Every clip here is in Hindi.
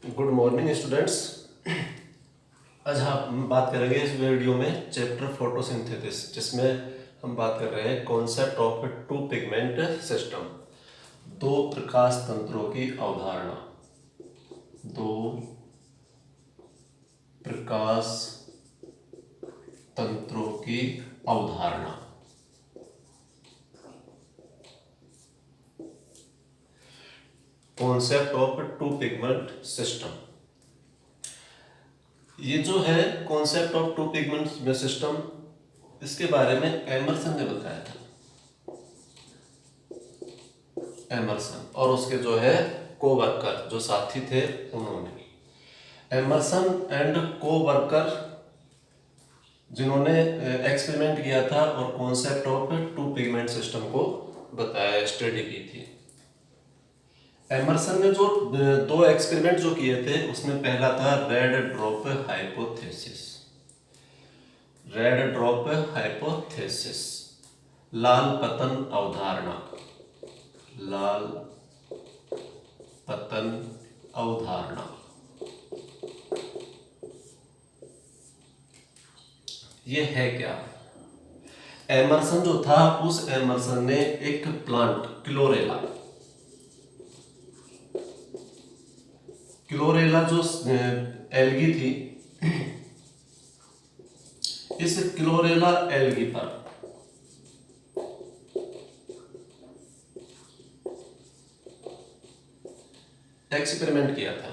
Good morning students. आज हम बात करेंगे इस वीडियो में चैप्टर फोटोसिंथेसिस, जिसमें हम बात कर रहे हैं concept of two pigment system, दो प्रकाश तंत्रों की अवधारणा। दो प्रकाश तंत्रों की अवधारणा। Concept of two pigment system, ये जो है concept of two pigment system, इसके बारे में एमर्सन ने बताया था। एमर्सन और उसके जो है कोवर्कर, जो साथी थे, उन्होंने एमर्सन एंड कोवर्कर, जिन्होंने एक्सपेरिमेंट किया था और concept of two pigment system को बताया, स्टडी की थी। एमर्सन ने जो दो एक्सपेरिमेंट जो किए थे, उसमें पहला था red drop hypothesis. Red drop hypothesis, लाल पतन अवधारणा। लाल पतन अवधारणा, ये है क्या? एमर्सन जो था, उस एमर्सन ने एक प्लांट क्लोरेला जो एल्गी थी, इस क्लोरेला एल्गी पर एक्सपेरिमेंट किया था।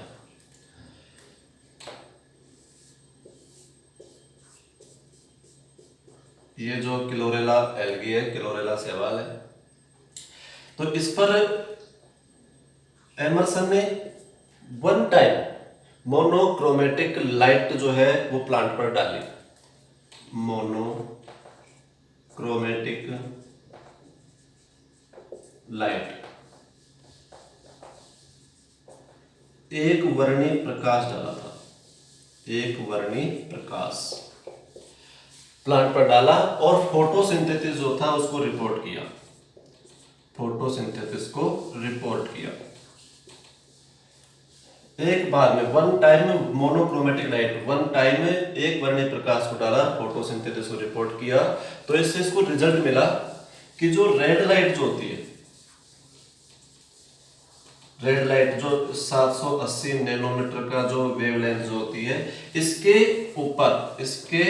ये जो क्लोरेला एल्गी है, क्लोरेला सेवाल है, तो इस पर एमर्सन ने वन टाइम मोनोक्रोमेटिक लाइट जो है वो प्लांट पर डाली। मोनोक्रोमेटिक लाइट, एक वर्णी प्रकाश डाला था। एक वर्णी प्रकाश प्लांट पर डाला और फोटोसिंथेसिस जो था उसको रिपोर्ट किया। फोटोसिंथेसिस को रिपोर्ट किया एक बार में, वन टाइम में मोनोक्रोमेटिक लाइट, वन टाइम में एक वर्णी प्रकाश को डाला, फोटोसिंथेसिस को रिपोर्ट किया। तो इससे इसको रिजल्ट मिला कि जो रेड लाइट जो होती है, रेड लाइट जो 780 नैनोमीटर का जो वेवलेंथ जो होती है, इसके ऊपर, इसके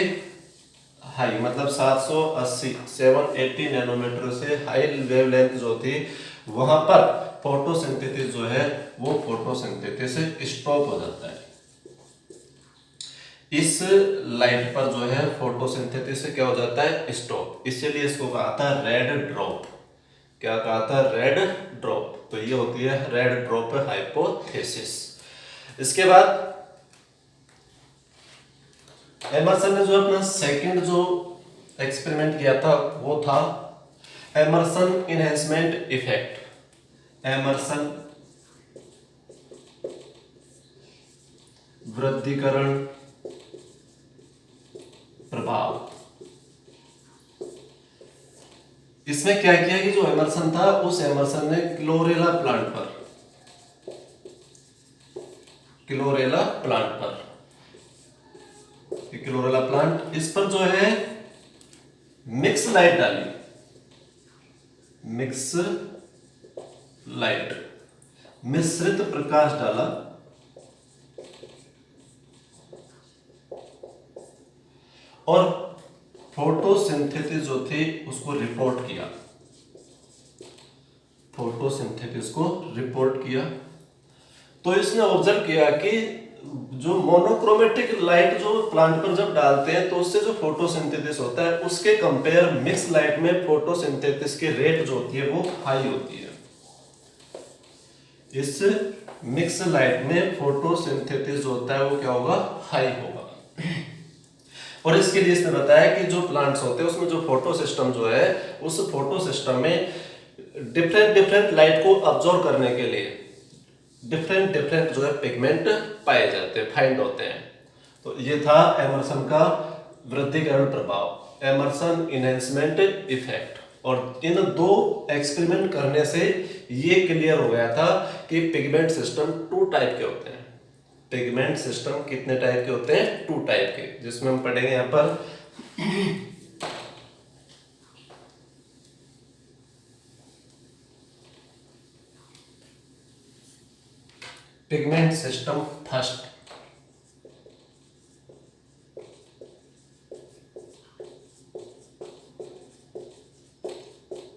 हाई मतलब 780 नैनोमीटर से हाई वेवलेंथ जो थी, वहां पर फोटोसिंथेसिस जो है वो फोटोसिंथेसिस स्टॉप हो जाता है। इस लाइट पर जो है फोटोसिंथेसिस क्या हो जाता है? स्टॉप। इसीलिए इसको कहा था रेड ड्रॉप। क्या कहा था? Red drop. तो ये होती है रेड ड्रॉप हाइपोथेसिस। इसके बाद एमर्सन ने जो अपना सेकंड जो एक्सपेरिमेंट किया था वो था एमर्सन इनहेंसमेंट इफेक्ट। एमर्सन वृद्धिकरण प्रभाव। इसमें क्या किया कि जो एमर्सन था, उस एमर्सन ने क्लोरेला प्लांट प्लांट इस पर जो है मिक्स लाइट डाली। मिक्स लाइट, मिश्रित प्रकाश डाला और फोटोसिंथेसिस जो थी उसको रिपोर्ट किया। फोटोसिंथेसिस को रिपोर्ट किया तो इसने ऑब्जर्व किया कि जो मोनोक्रोमेटिक लाइट जो प्लांट पर जब डालते हैं तो उससे जो फोटोसिंथेसिस होता है, उसके कंपेयर मिक्स लाइट में फोटोसिंथेसिस की रेट जो होती है वो हाई होती है। इस मिक्स लाइट में फोटोसिंथेसिस जो होता है वो क्या होगा? हाई होगा। और इसके लिए इसने बताया कि जो प्लांट्स होते हैं उसमें जो फोटो सिस्टम जो है, उस फोटो सिस्टम में डिफरेंट लाइट को अब्जॉर्ब करने के लिए डिफरेंट जो है पिगमेंट पाए जाते हैं, फाइंड होते हैं। तो ये था एमर्सन का वृद्धिकरण प्रभाव, एमर्सन इनहेंसमेंट इफेक्ट। और इन दो एक्सपेरिमेंट करने से ये क्लियर हो गया था कि पिगमेंट सिस्टम टू टाइप के होते हैं। पिगमेंट सिस्टम कितने टाइप के होते हैं? 2 टाइप के, जिसमें हम पढ़ेंगे यहाँ पर pigment system first.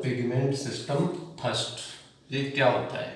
Pigment system first, ये क्या होता है?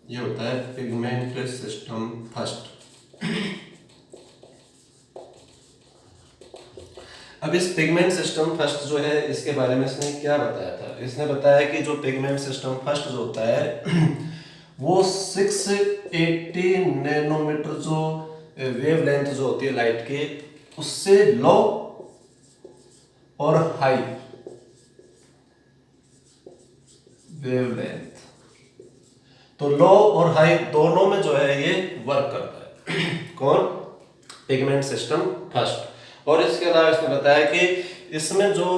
ये होता है पिगमेंट सिस्टम फर्स्ट। अब इस पिगमेंट सिस्टम फर्स्ट जो है, इसके बारे में इसने क्या बताया था? इसने बताया कि जो पिगमेंट सिस्टम फर्स्ट जो होता है वो 680 नैनोमीटर जो वेवलेंथ जो होती है लाइट के, उससे लो और हाई वेवलेंथ, तो लो और हाई दोनों में जो है ये वर्क करता है। कौन? Pigment system first. और इसके अलावा इसने बताया कि इसमें जो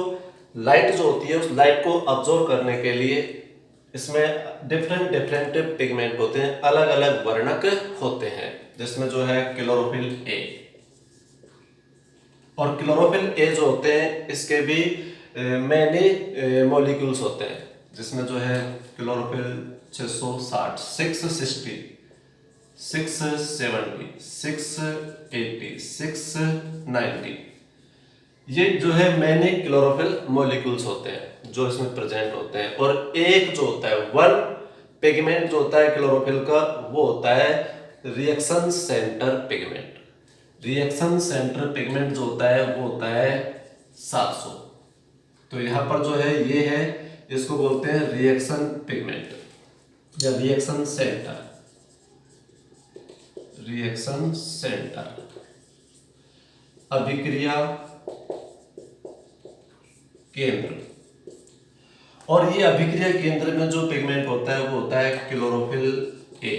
लाइट जो होती है, उस लाइट को अब्जॉर्ब करने के लिए इसमें डिफरेंट पिगमेंट होते हैं, अलग अलग वर्णक होते हैं, जिसमें जो है क्लोरोफिल ए। और क्लोरोफिल ए जो होते हैं, इसके भी मैनी मॉलिक्यूल्स होते हैं, जिसमें जो है क्लोरोफिल 660, 660, 670, 680, 690, ये जो है मैनी क्लोरोफिल मॉलिक्यूल्स होते हैं जो इसमें प्रेजेंट होते हैं। और एक जो होता है वन पिगमेंट जो होता है क्लोरोफिल का, वो होता है reaction centre pigment. Reaction centre pigment जो होता है वो होता है 700। तो यहाँ पर जो है ये है, इसको बोलते हैं रिएक्शन पिगमेंट या रिएक्शन सेंटर। रिएक्शन सेंटर अभिक्रिया केंद्र। और ये अभिक्रिया केंद्र में जो पिगमेंट होता है वो होता है क्लोरोफिल ए,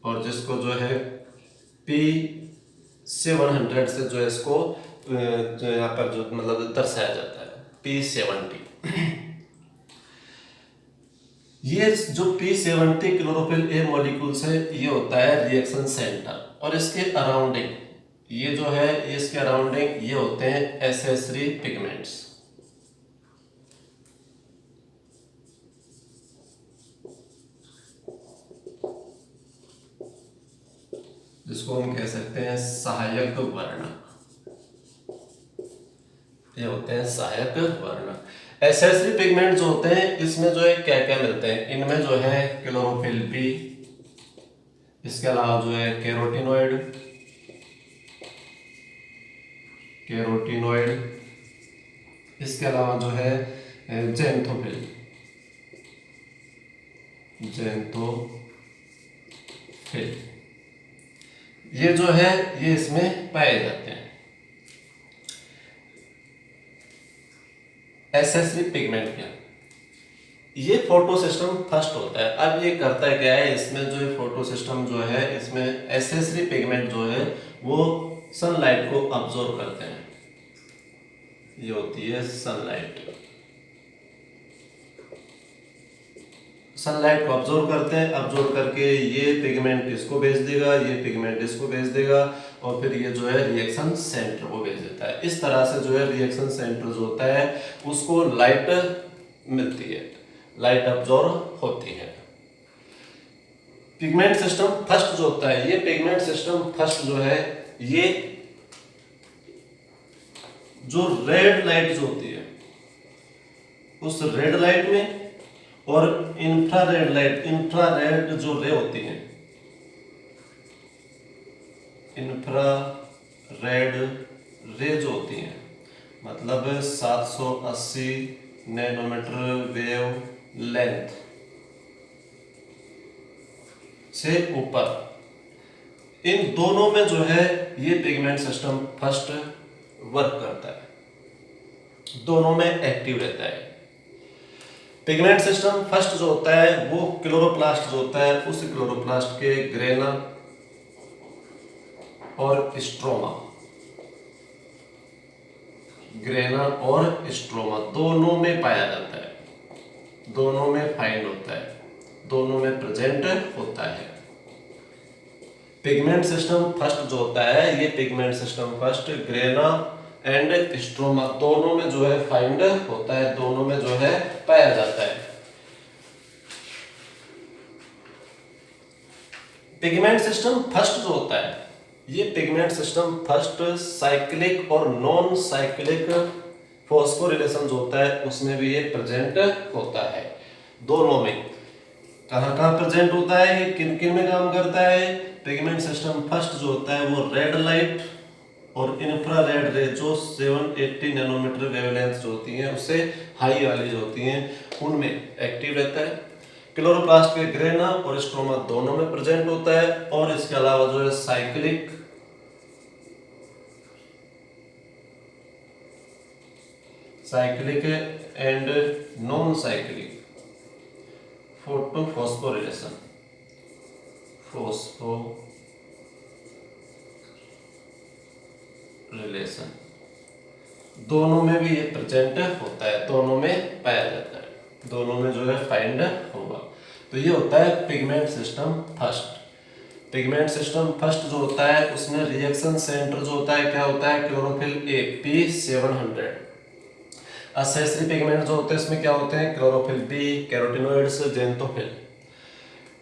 और जिसको जो है P700 से जो है इसको जो यहाँ पर जो मतलब दर्शाया जाता है P70। ये जो P70 क्लोरोफिल ए मॉलिक्यूल्स है, ये होता है रिएक्शन सेंटर। और इसके अराउंडिंग ये जो है, इसके अराउंडिंग ये होते हैं एसेसरी पिगमेंट्स। जिसको हम कह सकते हैं सहायक वर्णक। ये होते हैं सहायक वर्णक। एसेसरी पिगमेंट जो होते हैं, इसमें जो है क्या क्या मिलते हैं? इनमें जो है क्लोरोफिल बी, इसके अलावा जो है कैरोटीनॉइड, इसके अलावा जो है ज़ैंथोफिल, ये जो है ये इसमें पाए जाते हैं। एसेसरी पिगमेंट क्या? ये फोटो सिस्टम फर्स्ट होता है। अब ये करता क्या है, इसमें जो है फोटो सिस्टम जो है, इसमें एसेसरी पिगमेंट जो है वो सनलाइट को अब्जॉर्ब करते हैं। ये होती है सनलाइट। सनलाइट को अब्जॉर्ब करते हैं, अब्जॉर्ब करके ये पिगमेंट इसको भेज देगा, ये पिगमेंट इसको भेज देगा, और फिर ये जो है रिएक्शन सेंटर को भेज देता है। इस तरह से जो है रिएक्शन सेंटर जो होता है उसको लाइट मिलती है, लाइट अब्जॉर्ब होती है। पिगमेंट सिस्टम फर्स्ट जो होता है, ये पिगमेंट सिस्टम फर्स्ट जो है, ये जो रेड लाइट जो होती है, उस रेड लाइट में और इंफ्रारेड लाइट, इंफ्रारेड जो रे होती है, इंफ्रारेड रे जो होती है, मतलब 780 नैनोमीटर वेव लेंथ से ऊपर, इन दोनों में जो है ये पिगमेंट सिस्टम फर्स्ट वर्क करता है, दोनों में एक्टिव रहता है। पिगमेंट सिस्टम फर्स्ट जो होता है वो क्लोरोप्लास्ट जो होता है, उस क्लोरोप्लास्ट के ग्रेना और स्ट्रोमा, ग्रेना और स्ट्रोमा दोनों में पाया जाता है, दोनों में फाइंड होता है, दोनों में प्रेजेंट होता है। पिगमेंट सिस्टम फर्स्ट जो होता है, ये pigment system first grana and stroma दोनों में जो है फाइंड होता है, दोनों में जो है पाया जाता है। पिगमेंट सिस्टम फर्स्ट जो होता है, ये पिगमेंट सिस्टम फर्स्ट साइक्लिक और नॉन साइक्लिक फॉस्फोरिलेशन जो होता है उसमें भी ये प्रेजेंट होता है, दोनों में। कहाँ कहाँ प्रेजेंट होता है, ये किन किन में काम करता है? पिगमेंट सिस्टम फर्स्ट जो होता है वो रेड लाइट और इंफ्रारेड रे जो 780 नैनोमीटर वेवलेंथ जो होती हैं उससे हाई वाली जो होती हैं उनमें एक्टिव रहता है। क्लोरोप्लास्ट के ग्रेना और स्ट्रोमा दोनों में प्रेजेंट होता है, और इसके अलावा जो है cyclic and non cyclic photophosphorylation, relation दोनों में भी ये प्रेजेंट होता है, दोनों में पाया जाता है, दोनों में जो है फाइंड होगा। तो ये होता है pigment system first. Pigment system first जो होता है उसमें रिएक्शन सेंटर जो होता है क्या होता है? Chlorophyll A P700। Accessory pigment जो होते हैं इसमें क्या होते हैं? Chlorophyll B, carotenoids, xanthophyll.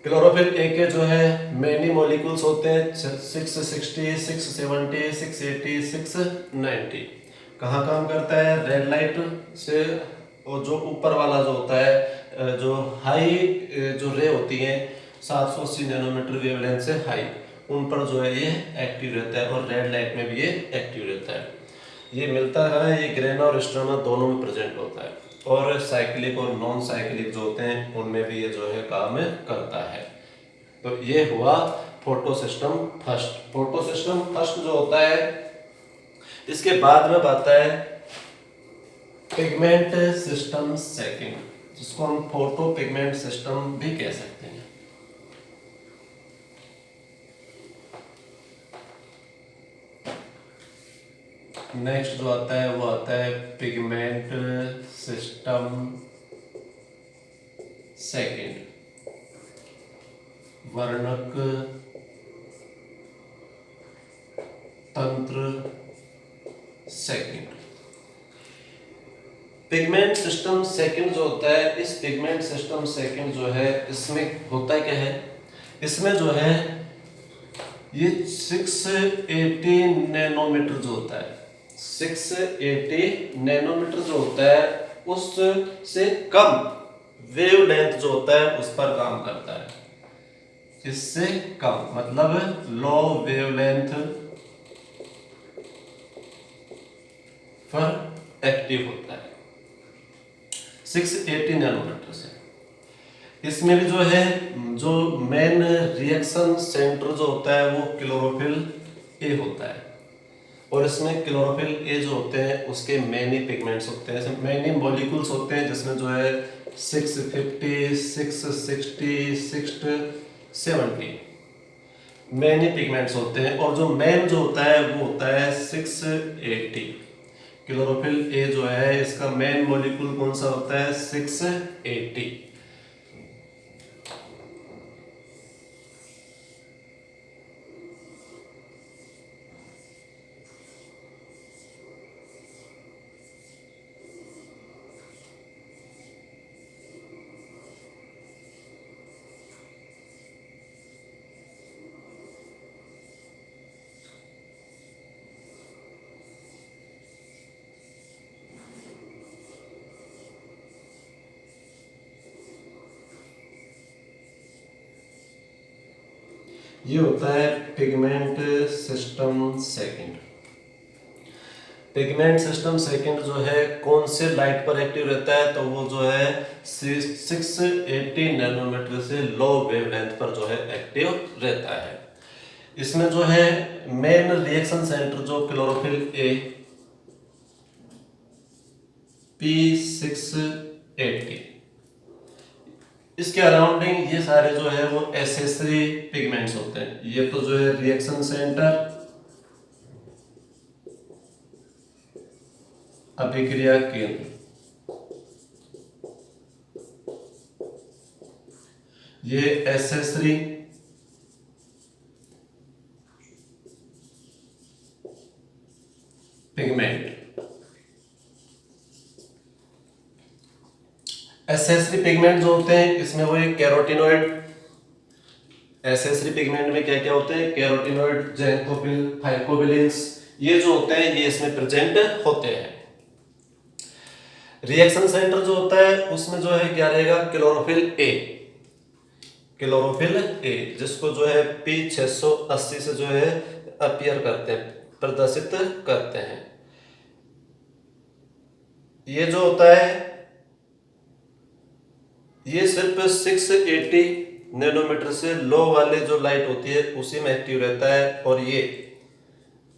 Chlorophyll A के जो है मेनी मॉलिक्यूल्स होते हैं 660, 670, 680, 690। कहाँ काम करता है? रेड लाइट से, और जो ऊपर वाला जो होता है जो हाई जो रे होती है 780 नैनोमीटर वेवलेंथ से हाई, उन पर जो है ये एक्टिव रहता है, और रेड लाइट में भी ये एक्टिव रहता है। ये मिलता है, ये ग्रेना और स्ट्रोमा दोनों में प्रेजेंट होता है, और साइक्लिक और नॉन साइक्लिक जो होते हैं उनमें भी ये जो है काम करता है। तो ये हुआ photo system first. Photo system first जो होता है, इसके बाद में आता है पिगमेंट सिस्टम सेकंड, जिसको हम फोटो पिगमेंट सिस्टम भी कह सकते हैं। नेक्स्ट जो आता है वो आता है पिगमेंट सिस्टम सेकंड, वर्णक तंत्र सेकंड। पिगमेंट सिस्टम सेकंड जो होता है, इस पिगमेंट सिस्टम सेकंड जो है इसमें होता क्या है? इसमें जो है ये 680 नैनोमीटर जो होता है, 680 नैनोमीटर जो होता है उससे कम वेवलेंथ जो होता है उस पर काम करता है। इससे कम मतलब लो वेवलेंथ पर एक्टिव होता है 680 नैनोमीटर से। इसमें भी जो है जो मेन रिएक्शन सेंटर जो होता है वो क्लोरोफिल ए होता है, और इसमें क्लोरोफिल ए जो होते हैं उसके मेनी पिगमेंट्स होते हैं, मेनी मॉलिक्यूल्स होते हैं, जिसमें जो है 650, 660, 670 मेनी पिगमेंट्स होते हैं, और जो मेन जो होता है वो होता है 680। क्लोरोफिल ए जो है इसका मेन मॉलिक्यूल कौन सा होता है? 680। ये होता है pigment system second. Pigment system second जो है कौन से लाइट पर एक्टिव रहता है, तो वो जो है 680 नैनोमीटर से लो वेवलेंथ पर जो है एक्टिव रहता है। इसमें जो है मेन रिएक्शन सेंटर जो क्लोरोफिल ए P680, इसके अराउंडिंग ये सारे जो है वो एसेसरी पिगमेंट्स होते हैं। ये तो जो है रिएक्शन सेंटर, अभिक्रिया केंद्र, ये एसेसरी पिगमेंट। एसेसरी पिगमेंट जो होते हैं इसमें वो एक कैरोटिनॉइड, एसेसरी पिगमेंट में क्या क्या होते हैं, कैरोटिनॉइड, ज़ैंथोफिल, फाइकोबिलिन्स, ये जो होते हैं ये इसमें प्रेजेंट होते हैं। रिएक्शन सेंटर जो होता है उसमें जो है क्या रहेगा, क्लोरोफिल ए, क्लोरोफिल ए जिसको जो है P680 से जो है अपीयर करते हैं, प्रदर्शित करते हैं। ये जो होता है ये सिर्फ 680 नैनोमीटर से लो वाले जो लाइट होती है उसी में एक्टिव रहता है, और ये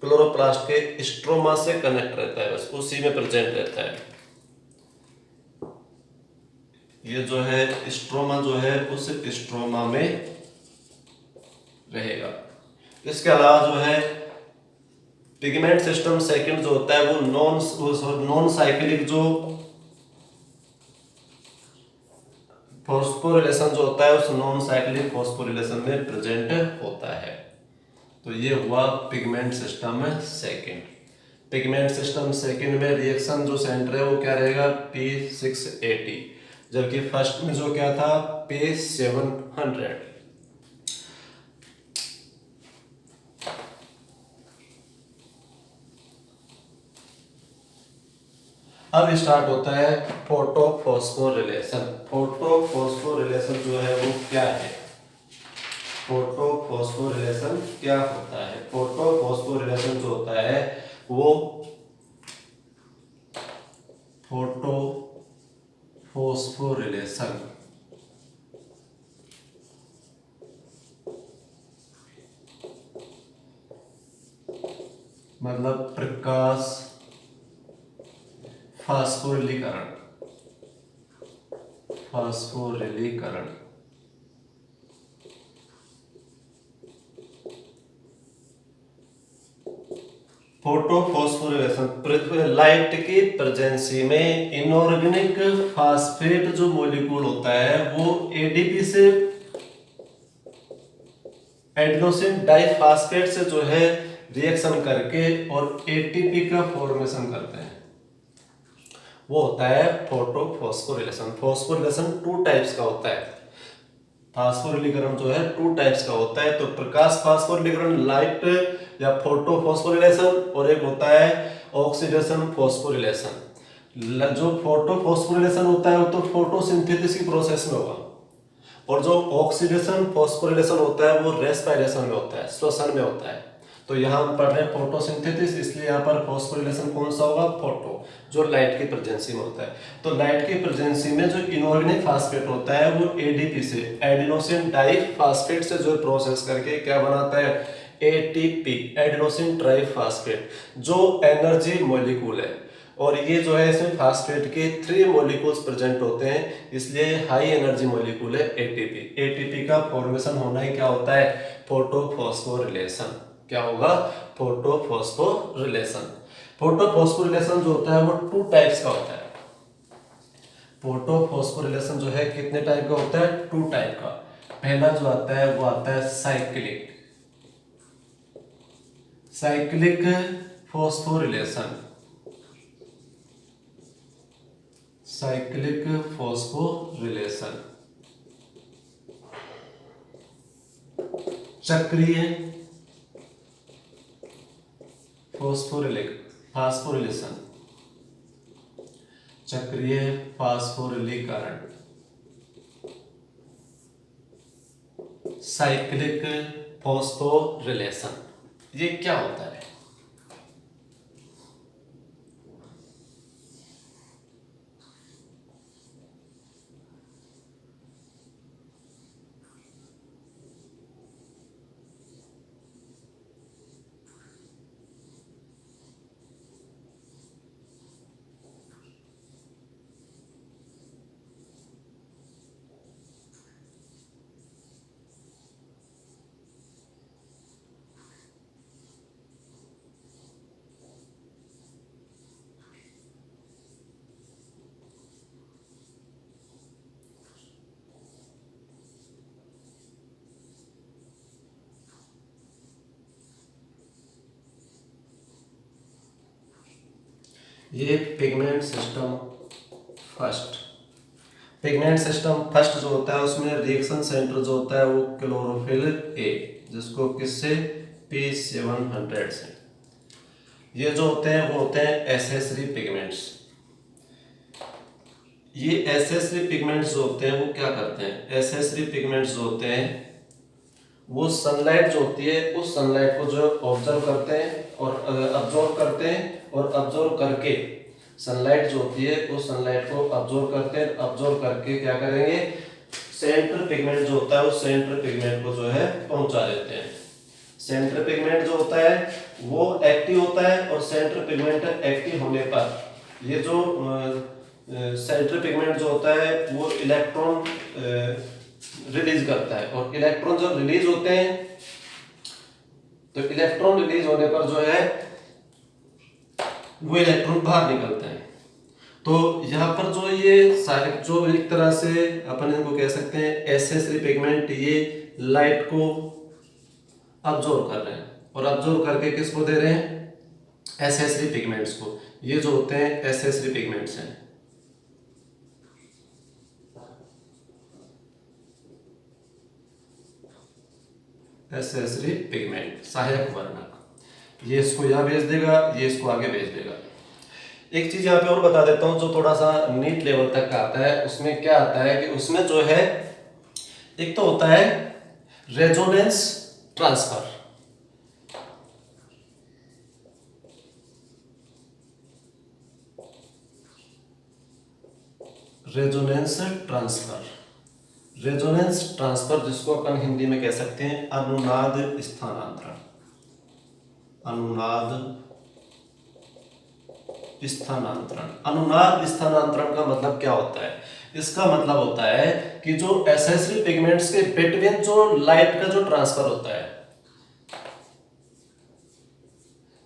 क्लोरोप्लास्ट के स्ट्रोमा से कनेक्ट रहता है, बस उसी में प्रेजेंट रहता है। ये जो है स्ट्रोमा जो है उस स्ट्रोमा में रहेगा। इसके अलावा जो है पिगमेंट सिस्टम सेकंड जो होता है वो नॉन साइक्लिक जो फॉस्फोरिलेशन जो होता है उस नॉन साइक्लिक फॉस्फोरिलेशन में प्रेजेंट होता है। तो ये हुआ pigment system second. Pigment system second में रिएक्शन जो सेंटर है वो क्या रहेगा, P680, जबकि फर्स्ट में जो क्या था P700। अब स्टार्ट होता है फोटोफॉस्फोरिलेशन। फोटोफॉस्फोरिलेशन जो है वो क्या है, फोटोफॉस्फोरिलेशन क्या होता है। फोटोफॉस्फोरिलेशन जो होता है वो फोटोफॉस्फोरिलेशन मतलब प्रकाश फास्फोरिलीकरण, फास्फोरिलीकरण। फोटोफॉस्फोरिलेशन लाइट की प्रेजेंसी में इनऑर्गेनिक फास्फेट जो मॉलिक्यूल होता है वो एडीपी से, एडिनोसिन डाइफास्फेट से जो है रिएक्शन करके और एटीपी का फॉर्मेशन करते हैं, वो होता है फोटोफॉस्फोरिलेशन। फॉस्फोरिलेशन टू टाइप्स का होता है, फास्फोरिलीकरण जो है टू टाइप्स का होता है। तो प्रकाश फास्फोरिलीकरण लाइट या फोटोफॉस्फोरिलेशन, और एक होता है ऑक्सीडेशन फॉस्फोरिलेशन। जो फोटोफॉस्फोरिलेशन होता है वो तो फोटोसिंथेसिस की प्रोसेस में होगा, और जो ऑक्सीडेशन फॉस्फोरिलेशन होता है वो रेस्पिरेशन में होता है, श्वसन में होता है। तो यहाँ हम पढ़ रहे हैं फोटोसिंथेसिस, इसलिए यहाँ पर फॉस्फोरिलेशन कौन सा होगा, फोटो, जो लाइट की प्रेजेंसी में होता है। तो लाइट की प्रेजेंसी में जो इनऑर्गेनिक फास्फेट होता है वो एडीपी से, एडिनोसिन डाइफास्फेट से जो प्रोसेस करके क्या बनाता है, एटीपी, एडिनोसिन ट्राइफास्फेट, जो एनर्जी मॉलिक्यूल है। और ये जो है इसमें फास्फेट के 3 मॉलिक्यूल्स प्रेजेंट होते हैं, इसलिए हाई एनर्जी मॉलिक्यूल है एटीपी। एटीपी का फॉर्मेशन होना ही क्या होता है, फोटोफॉस्फोरिलेशन। क्या होगा, फोटोफॉस्फोरिलेशन। फोटोफॉस्फोरिलेशन जो होता है वो टू टाइप्स का होता है। फोटोफॉस्फोरिलेशन जो है कितने टाइप का होता है, टू टाइप का। पहला जो आता है वो आता है cyclic, cyclic phosphorylation, cyclic phosphorylation. चक्रीय फास्फोरिलेशन, चक्रीय फास्फोरिलीकरण। Cyclic phosphorylation. ये क्या होता है? ये pigment system first. Pigment system first जो होता है उसमें रिएक्शन सेंटर जो होता है वो क्लोरोफिल ए, जिसको किससे P700 से। ये जो होते हैं वो होते हैं एसेसरी पिगमेंट्स। ये एसेसरी पिगमेंट्स जो होते हैं वो क्या करते हैं? एसेसरी पिगमेंट्स जो होते हैं वो सनलाइट जो होती है उस सनलाइट को जो ऑब्जर्व करते हैं और अब्जॉर्व करते हैं, और अब्जॉर्व करके सनलाइट जो होती है उस सनलाइट को अब्जॉर्व करते हैं, अब्जॉर्व करके क्या करेंगे? सेंट्रल पिगमेंट जो होता है उस सेंट्रल पिगमेंट को जो है पहुंचा देते हैं। सेंट्रल पिगमेंट जो होता है वो एक्टिव होता है, और सेंट्रल पिगमेंट एक्टिव होने पर ये जो सेंट्रल पिगमेंट जो होता है वो इलेक्ट्रॉन रिलीज करता है, और इलेक्ट्रॉन जब रिलीज होते हैं तो इलेक्ट्रॉन रिलीज होने पर जो है वो इलेक्ट्रॉन बाहर निकलते हैं। तो यहाँ पर जो ये सारे जो एक तरह से अपन इनको कह सकते हैं एसेसरी पिगमेंट, ये लाइट को अब्जॉर्ब कर रहे हैं, और अब्जॉर्ब करके किसको दे रहे हैं? एसेसरी पिगमेंट्स को। ये जो होते हैं एसेसरी पिगमेंट्स हैं। एसेसरी पिगमेंट सहायक वर्णक, ये इसको यहाँ भेज देगा, ये इसको आगे भेज देगा। एक चीज यहाँ पे और बता देता हूँ जो थोड़ा सा नीट लेवल तक का आता है। उसमें क्या आता है कि उसमें जो है एक तो होता है resonance transfer. Resonance transfer, resonance transfer जिसको अपन हिंदी में कह सकते हैं अनुनाद स्थानांतरण। अनुनाद स्थानांतरण। अनुनाद स्थानांतरण का मतलब क्या होता है? इसका मतलब होता है कि जो एसेसरी पिगमेंट्स के बिटवीन जो लाइट का जो ट्रांसफर होता है,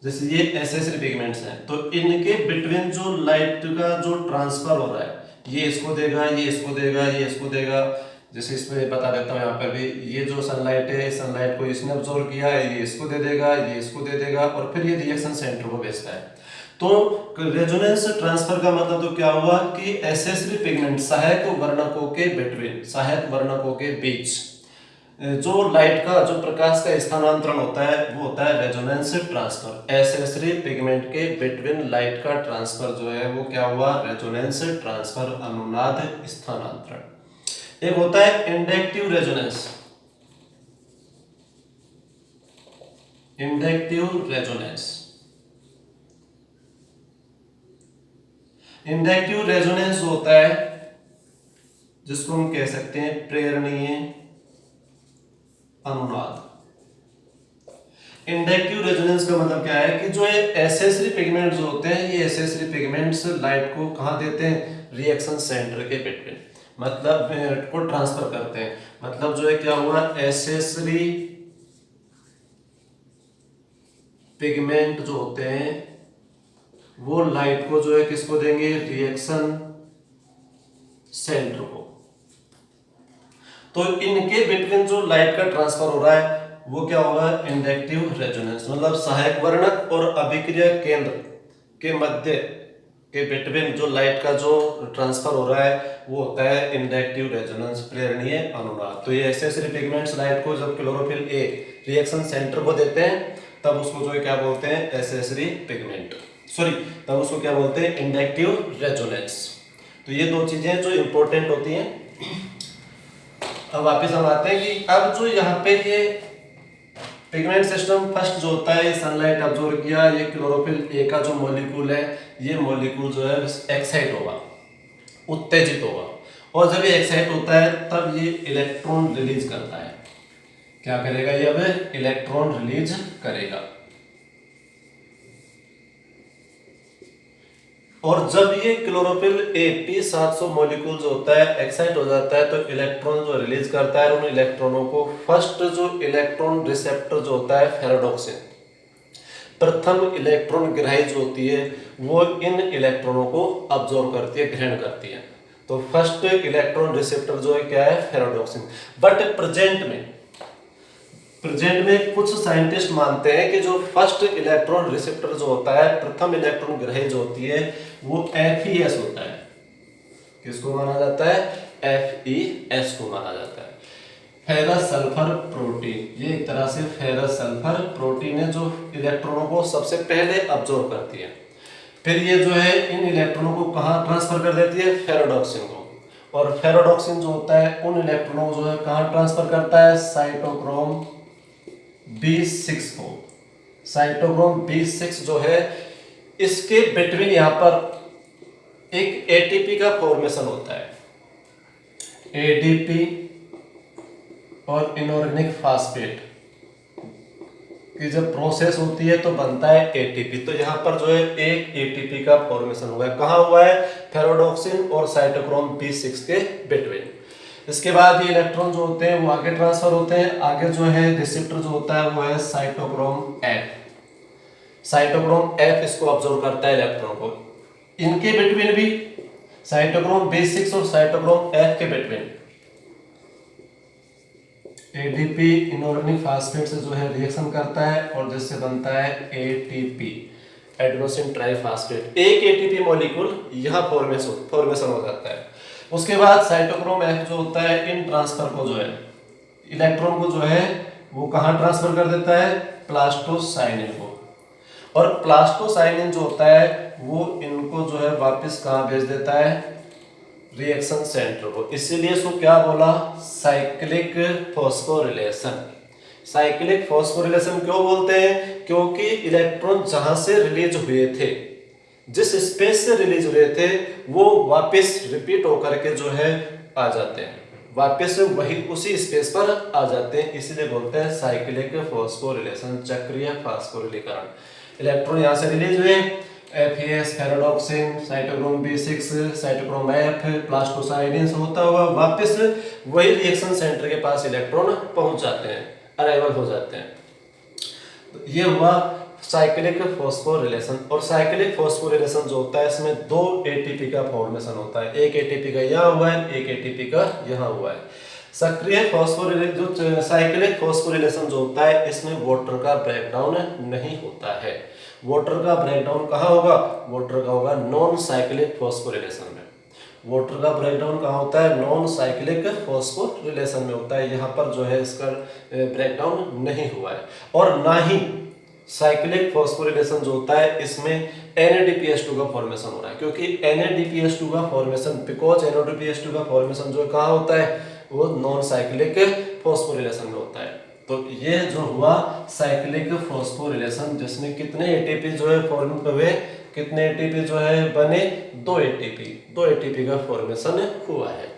जैसे ये एसेसरी पिगमेंट्स हैं तो इनके बिटवीन जो लाइट का जो ट्रांसफर हो रहा है, ये इसको देगा, ये इसको देगा, ये इसको देगा। जैसे इसमें बता देता हूँ यहाँ पर भी, ये जो सनलाइट है सनलाइट को इसने अब्सॉर्ब किया है, ये इसको दे देगा, ये इसको दे देगा, और फिर ये रिएक्शन सेंटर को भेजता है। तो रेजोनेंस ट्रांसफर का मतलब तो क्या हुआ कि एसेसरी पिगमेंट सहायक वर्णकों के बिटवीन, सहायक वर्णकों के बीच जो लाइट का जो प्रकाश का स्थानांतरण होता है वो होता है रेजोनेंस ट्रांसफर। एसेसरी पिगमेंट के बिटवीन लाइट का ट्रांसफर जो है वो क्या हुआ? रेजोनेंस ट्रांसफर, अनुनाद स्थानांतरण। एक होता है inductive resonance. Inductive resonance, inductive resonance होता है जिसको हम कह सकते हैं प्रेरणीय अनुनाद। इंडक्टिव रेजोनेंस का मतलब क्या है कि जो ये एसेसरी पिगमेंट्स होते हैं, ये एसेसरी पिगमेंट्स लाइट को कहां देते हैं? रिएक्शन सेंटर के बिटवीन, मतलब को ट्रांसफर करते हैं। मतलब जो है क्या हुआ? एसेसरी पिगमेंट जो होते हैं वो लाइट को जो है किसको देंगे? रिएक्शन सेंटर को। तो इनके बिटवीन जो लाइट का ट्रांसफर हो रहा है वो क्या होगा? Inductive resonance. मतलब सहायक वर्णक और अभिक्रिया केंद्र के मध्य के बिटवीन जो लाइट का जो ट्रांसफर हो रहा है वो होता है इंडक्टिव रेजोनेंस, प्रेरणीय अनुनाद। तो ये एसेसरी पिगमेंट्स लाइट को जब क्लोरोफिल ए रिएक्शन सेंटर को देते हैं तब उसको जो है क्या बोलते हैं? एसेसरी पिगमेंट, सॉरी तब उसको क्या बोलते हैं? Inductive resonance. तो ये दो चीजें जो इंपॉर्टेंट होती हैं। अब वापस हम आते हैं कि अब जो यहाँ पे ये पिगमेंट सिस्टम फर्स्ट जो होता है सनलाइट अब्जॉर्ब किया, ये क्लोरोफिल ए का जो मॉलिक्यूल है ये मॉलिक्यूल जो है एक्साइट होगा, उत्तेजित होगा, और जब ये एक्साइट होता है तब ये इलेक्ट्रॉन रिलीज करता है। क्या करेगा ये? अब इलेक्ट्रॉन रिलीज करेगा। और जब ये क्लोरोफिल ए P700 मॉलिक्यूल जो होता है एक्साइट हो जाता है तो इलेक्ट्रॉन जो रिलीज करता है, उन इलेक्ट्रॉनों को फर्स्ट जो इलेक्ट्रॉन रिसेप्टर जो होता है फेराडॉक्सिन, प्रथम इलेक्ट्रॉन ग्राही जो होती है वो इन इलेक्ट्रॉनों को अब्जॉर्ब करती है, ग्रहण करती है। तो फर्स्ट इलेक्ट्रॉन रिसेप्टर जो है क्या है? फेराडॉक्सिन। बट प्रेजेंट में कुछ साइंटिस्ट मानते हैं कि जो फर्स्ट इलेक्ट्रॉन रिसेप्टर जो होता है, प्रथम इलेक्ट्रॉन ग्राही जो होती है वो FeS होता है। किसको माना जाता है? FeS को माना जाता है। फेरस सल्फर प्रोटीन, ये एक तरह से फेरस सल्फर प्रोटीन है जो इलेक्ट्रॉनों को सबसे पहले अब्जॉर्ब करती है। फिर ये जो है इन इलेक्ट्रॉनों को कहाँ ट्रांसफर कर देती है? फेराडॉक्सिन को। और फेराडॉक्सिन जो होता है उन इलेक्ट्रॉनों को जो है कहाँ ट्रांसफर करता है? साइटोक्रोम B6 को। साइटोक्रोम B6 जो है इसके बिटवीन यहाँ पर एक ATP का फॉर्मेशन होता है, ADP और इनऑर्गेनिक फास्फेट की जब प्रोसेस होती है तो बनता है ATP। तो यहाँ पर जो है एक ATP का फॉर्मेशन हुआ है। कहाँ हुआ है? फेराडॉक्सिन और साइटोक्रोम B6 के बिटवीन। इसके बाद ये इलेक्ट्रॉन जो होते हैं वो आगे ट्रांसफर होते हैं। आगे जो है रिसेप्टर जो होता है वो है साइटोक्रोम F। साइटोक्रोम F इसको ऑब्जर्व करता है इलेक्ट्रॉन को। इनके बिटवीन भी साइटोक्रोम B6 और साइटोक्रोम F के बिटवीन ADP इनऑर्गेनिक फास्फेट से जो है रिएक्शन करता है और जिससे बनता है ATP, एडेनोसिन ट्राइफॉस्फेट। एक ATP मॉलिक्यूल यहाँ फॉर्मेशन हो जाता है। उसके बाद साइटोक्रोम F जो होता है इन ट्रांसफर को जो है इलेक्ट्रॉन को जो है वो कहाँ ट्रांसफर कर देता है? प्लास्टोसाइनिन को। और प्लास्टोसाइनिन जो होता है वो इनको जो है वापस कहाँ भेज देता है? रिएक्शन सेंटर को। इसीलिए इसको क्या बोला? Cyclic phosphorylation. साइक्लिक फॉस्फोरिलेशन क्यों बोलते हैं? क्योंकि इलेक्ट्रॉन जहां से रिलीज हुए थे, जिस स्पेस से रिलीज हुए थे वो वापस रिपीट होकर के जो है आ जाते हैं, वापस वही उसी स्पेस पर आ जाते हैं। इसलिए बोलते हैं साइक्लिक फॉस्फोरिलेशन, चक्रीय फास्फोरिलीकरण। इलेक्ट्रॉन यहाँ से रिलीज हुए, FeS, ferredoxin, cytochrome B6, cytochrome F, plastocyanin से होता हुआ वापस वही रिएक्शन सेंटर के पास इलेक्ट्रॉन पहुंच जाते हैं, अराइवल हो जाते हैं। तो ये हुआ साइक्लिक फॉस्फोरिलेशन। और साइक्लिक फॉस्फोरिलेशन जो होता है इसमें दो ATP का फॉर्मेशन होता है। एक ATP का यहाँ हुआ है, एक ATP का यहाँ हुआ है। सक्रिय फॉस्फोरिलेशन जो साइक्लिक फॉस्फोरिलेशन जो होता है इसमें वाटर का ब्रेकडाउन नहीं होता है। वाटर का ब्रेकडाउन कहाँ होगा? वाटर का होगा नॉन साइक्लिक फॉस्फोरिलेशन में। वाटर का ब्रेकडाउन कहाँ होता है? नॉन साइक्लिक फॉस्फोरिलेशन में होता है। यहाँ पर जो है इसका ब्रेकडाउन नहीं हुआ है। और ना ही साइक्लिक फॉस्फोरिलेशन जो होता है इसमें NADPH2 का फॉर्मेशन हो रहा है, क्योंकि NADPH2 का फॉर्मेशन बिकॉज NADPH2 का फॉर्मेशन जो कहाँ होता है वो नॉन साइक्लिक फॉस्फोरिलेशन में होता है। तो ये जो हुआ साइक्लिक फॉस्फोरिलेशन जिसमें कितने ATP जो है फॉर्म हुए, कितने ATP जो है बने? दो ATP का फॉर्मेशन हुआ है।